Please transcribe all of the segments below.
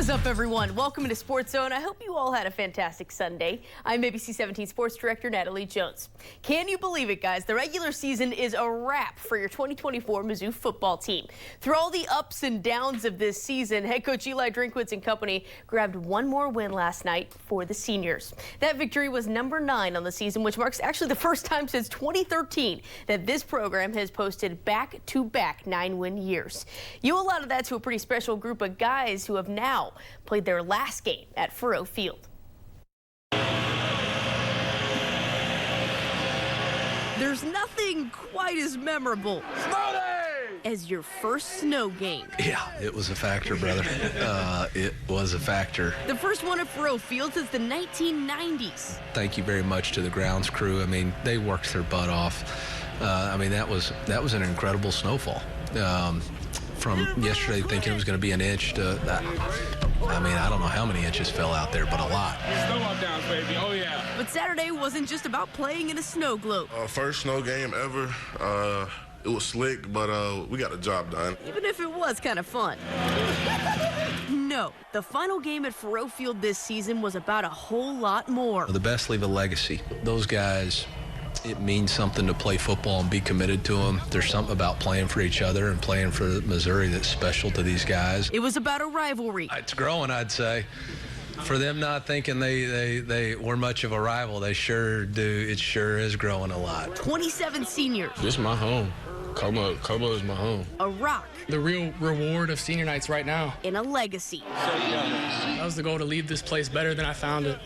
What is up, everyone? Welcome to Sports Zone. I hope you all had a fantastic Sunday. I'm ABC 17 Sports Director Natalie Jones. Can you believe it, guys? The regular season is a wrap for your 2024 Mizzou football team. Through all the ups and downs of this season, head coach Eli Drinkwitz and company grabbed one more win last night for the seniors. That victory was number 9 on the season, which marks actually the first time since 2013 that this program has posted back-to-back 9-win years. You owe a lot of that to a pretty special group of guys who have now played their last game at Faurot Field. There's nothing quite as memorable as your first snow game. Yeah, it was a factor, brother. It was a factor. The first one at Faurot Field since the 1990s. Thank you very much to the grounds crew. I mean, they worked their butt off. I mean, that was an incredible snowfall. From yesterday thinking it was going to be an inch to that. I mean, I don't know how many inches fell out there, but a lot. Snow up down, baby. Oh, yeah. But Saturday wasn't just about playing in a snow globe. First snow game ever. It was slick, but we got the job done. Even if it was kind of fun. No, the final game at Faurot Field this season was about a whole lot more. The best leave a legacy. Those guys, it means something to play football and be committed to them. There's something about playing for each other and playing for Missouri that's special to these guys. It was about a rivalry. It's growing, I'd say. For them not thinking they were much of a rival, they sure do. It sure is growing a lot. 27 seniors. This is my home. Como is my home. A rock. The real reward of senior nights right now. And a legacy. That was the goal, to leave this place better than I found it.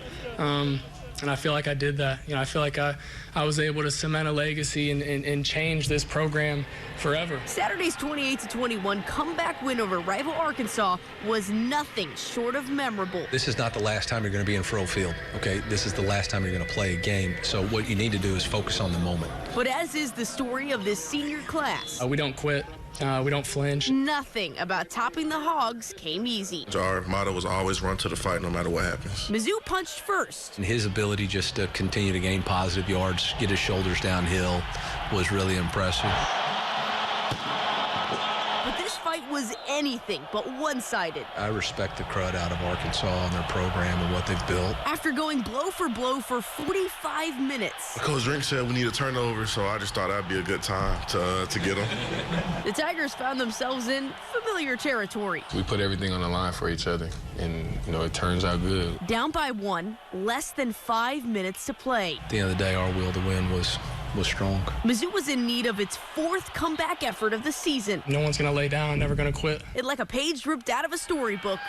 And I feel like I did that. You know, I feel like I was able to cement a legacy and change this program forever. Saturday's 28-21 comeback win over rival Arkansas was nothing short of memorable. This is not the last time you're going to be in Faurot Field, okay? This is the last time you're going to play a game. So what you need to do is focus on the moment. But as is the story of this senior class. We don't quit. We don't flinch. Nothing about topping the Hogs came easy. Our motto was always run to the fight no matter what happens. Mizzou punched first. And his ability just to continue to gain positive yards, get his shoulders downhill, was really impressive. But this fight was anything but one-sided. I respect the crud out of Arkansas and their program and what they've built. After going blow for blow for 45 minutes. Coach Drink said we need a turnover, so I just thought that'd be a good time to get them. The Tigers found themselves in familiar territory. We put everything on the line for each other, and, you know, it turns out good. Down by 1, less than 5 minutes to play. At the end of the day, our will to win was strong. Mizzou was in need of its 4th comeback effort of the season. No one's going to lay down, never going to quit. It like a page ripped out of a storybook.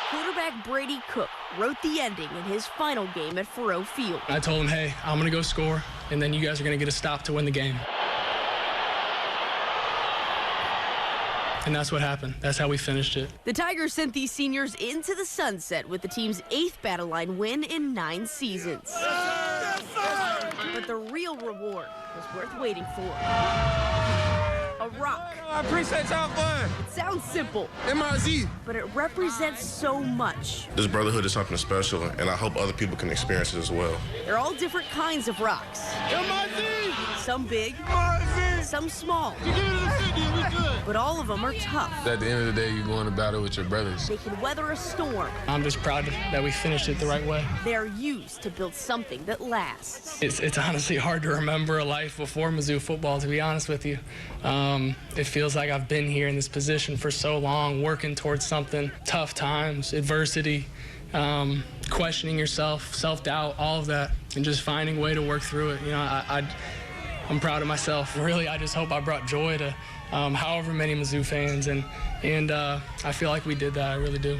Quarterback Brady Cook wrote the ending in his final game at Faurot Field. I told him, hey, I'm going to go score, and then you guys are going to get a stop to win the game. And that's what happened. That's how we finished it. The Tigers sent these seniors into the sunset with the team's 8th Battle Line win in 9 seasons. Yes, sir! But the real reward was worth waiting for. A rock. I appreciate y'all fun. It sounds simple, MIZ. but it represents so much. This brotherhood is something special, and I hope other people can experience it as well. They're all different kinds of rocks. MIZ. Some big, MIZ. some small, You give it to the city, we good. but all of them are tough. At the end of the day, you're going to battle with your brothers. They can weather a storm. I'm just proud that we finished it the right way. They're used to build something that lasts. It's honestly hard to remember a life before Mizzou football, to be honest with you. It feels like I've been here in this position for so long, working towards something. Tough times, adversity, questioning yourself, self-doubt, all of that, and just finding a way to work through it. You know, I'm proud of myself. Really, I just hope I brought joy to however many Mizzou fans, and I feel like we did that. I really do.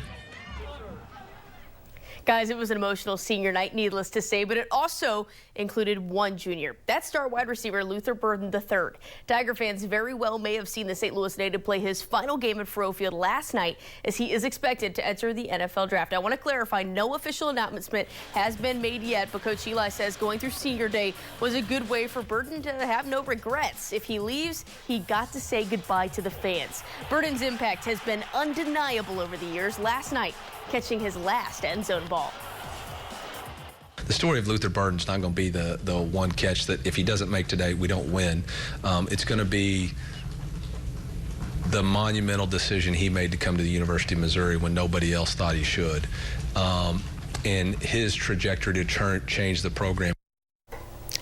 Guys, it was an emotional senior night, needless to say, but it also included one junior. That's star wide receiver Luther Burden III. Tiger fans very well may have seen the St. Louis native play his final game at Faurot Field last night as he is expected to enter the NFL draft. I want to clarify, no official announcement has been made yet, but Coach Eli says going through senior day was a good way for Burden to have no regrets. If he leaves, he got to say goodbye to the fans. Burden's impact has been undeniable over the years. Last night, catching his last end zone ball. The story of Luther Burden's not going to be the one catch that if he doesn't make today, we don't win. It's going to be the monumental decision he made to come to the University of Missouri when nobody else thought he should, and his trajectory to change the program.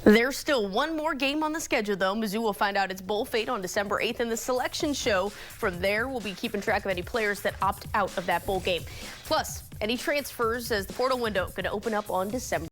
There's still one more game on the schedule, though. Mizzou will find out its bowl fate on December 8th in the selection show. From there, we'll be keeping track of any players that opt out of that bowl game. Plus, any transfers as the portal window going to open up on December.